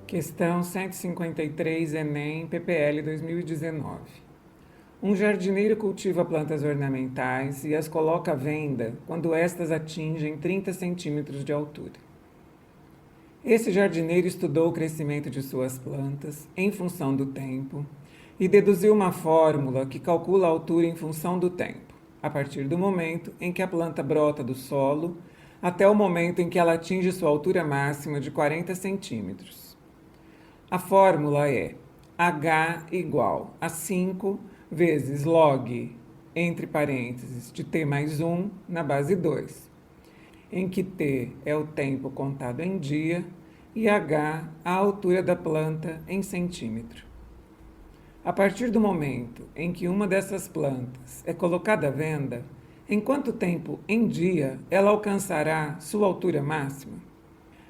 Questão 153, Enem, PPL 2019. Um jardineiro cultiva plantas ornamentais e as coloca à venda quando estas atingem 30 centímetros de altura. Esse jardineiro estudou o crescimento de suas plantas em função do tempo e deduziu uma fórmula que calcula a altura em função do tempo, a partir do momento em que a planta brota do solo até o momento em que ela atinge sua altura máxima de 40 centímetros. A fórmula é H igual a 5 vezes log, entre parênteses, de t mais 1 na base 2, em que t é o tempo contado em dia e h a altura da planta em centímetro. A partir do momento em que uma dessas plantas é colocada à venda, em quanto tempo em dia ela alcançará sua altura máxima?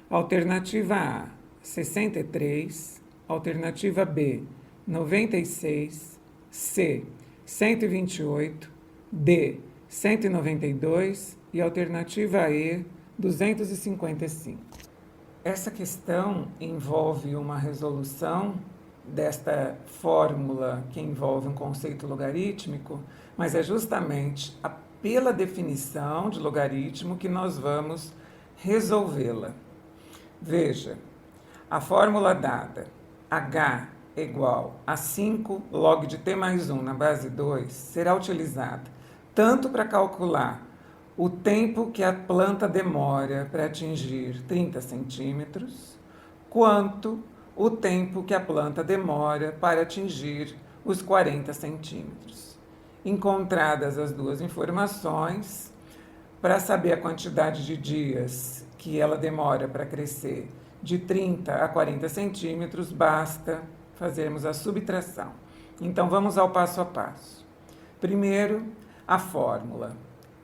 Alternativa A, 63, alternativa B, 96, C, 128, D, 192 e alternativa E, 255. Essa questão envolve uma resolução desta fórmula que envolve um conceito logarítmico, mas é justamente pela definição de logaritmo que nós vamos resolvê-la. Veja, a fórmula dada, h igual a 5 log de t mais 1 na base 2, será utilizada tanto para calcular o tempo que a planta demora para atingir 30 centímetros, quanto o tempo que a planta demora para atingir os 40 centímetros. Encontradas as duas informações, para saber a quantidade de dias que ela demora para crescer de 30 a 40 centímetros, basta fazermos a subtração. Então, vamos ao passo a passo. Primeiro, a fórmula.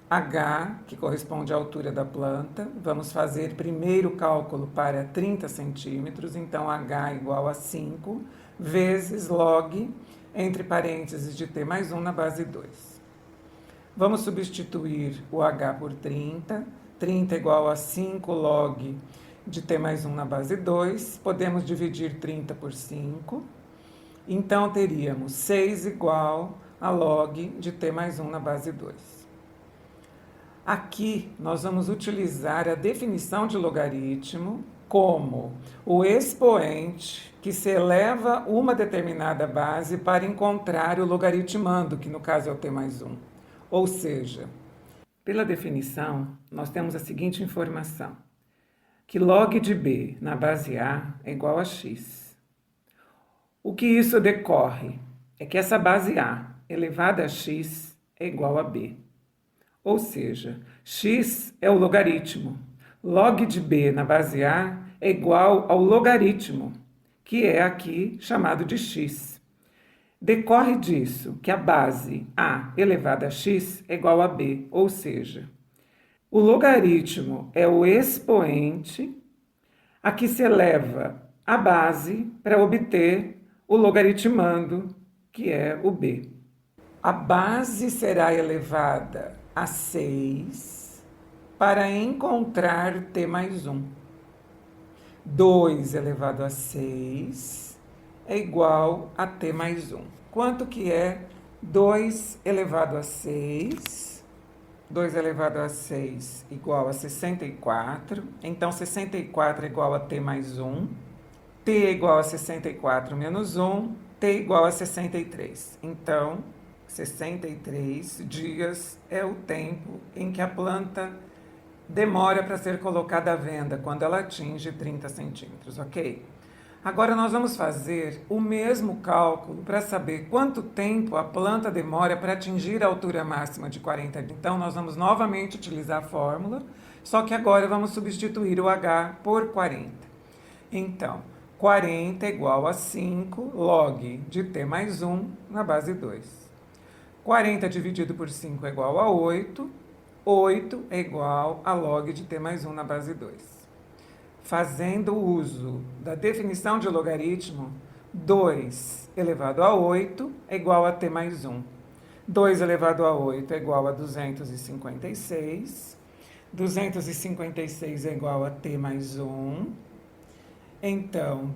H, que corresponde à altura da planta. Vamos fazer primeiro o cálculo para 30 centímetros. Então, H igual a 5 vezes log, entre parênteses, de t mais 1 na base 2. Vamos substituir o H por 30. 30 igual a 5 log de t mais 1 na base 2. Podemos dividir 30 por 5. Então, teríamos 6 igual a log de t mais 1 na base 2. Aqui, nós vamos utilizar a definição de logaritmo como o expoente que se eleva uma determinada base para encontrar o logaritmando, que no caso é o t mais 1. Ou seja, pela definição, nós temos a seguinte informação, que log de b na base a é igual a x. O que isso decorre é que essa base a elevada a x é igual a b. Ou seja, x é o logaritmo. Log de b na base a é igual ao logaritmo, que é aqui chamado de x. Decorre disso que a base a elevada a x é igual a b, ou seja, o logaritmo é o expoente a que se eleva a base para obter o logaritmando, que é o b. A base será elevada a 6 para encontrar t mais 1. 2 elevado a 6 é igual a t mais 1. Quanto que é 2 elevado a 6? 2 elevado a 6 igual a 64. Então, 64 é igual a t mais 1. T é igual a 64 menos 1. T igual a 63. Então, 63 dias é o tempo em que a planta demora para ser colocada à venda, quando ela atinge 30 centímetros, ok? Agora nós vamos fazer o mesmo cálculo para saber quanto tempo a planta demora para atingir a altura máxima de 40. Então, nós vamos novamente utilizar a fórmula, só que agora vamos substituir o H por 40. Então, 40 é igual a 5 log de t mais 1 na base 2. 40 dividido por 5 é igual a 8. 8 é igual a log de t mais 1 na base 2. Fazendo uso da definição de logaritmo, 2 elevado a 8 é igual a t mais 1. 2 elevado a 8 é igual a 256. 256 é igual a t mais 1. Então,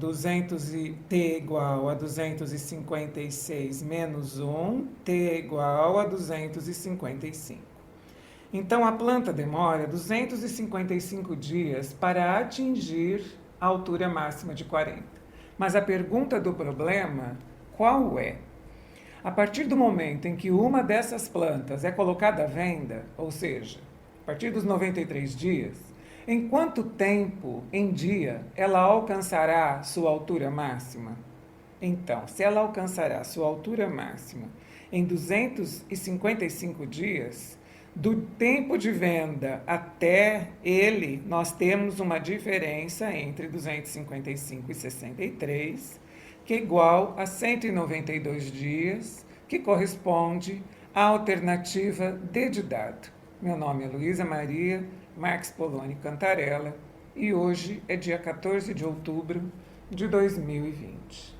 t igual a 256 menos 1, t é igual a 255. Então, a planta demora 255 dias para atingir a altura máxima de 40. Mas a pergunta do problema, qual é? A partir do momento em que uma dessas plantas é colocada à venda, ou seja, a partir dos 93 dias, em quanto tempo, em dia, ela alcançará sua altura máxima? Então, se ela alcançará sua altura máxima em 255 dias, do tempo de venda até ele, nós temos uma diferença entre 255 e 63, que é igual a 192 dias, que corresponde à alternativa D de dado. Meu nome é Luísa Maria Marques Poloni Cantarella e hoje é dia 14 de outubro de 2020.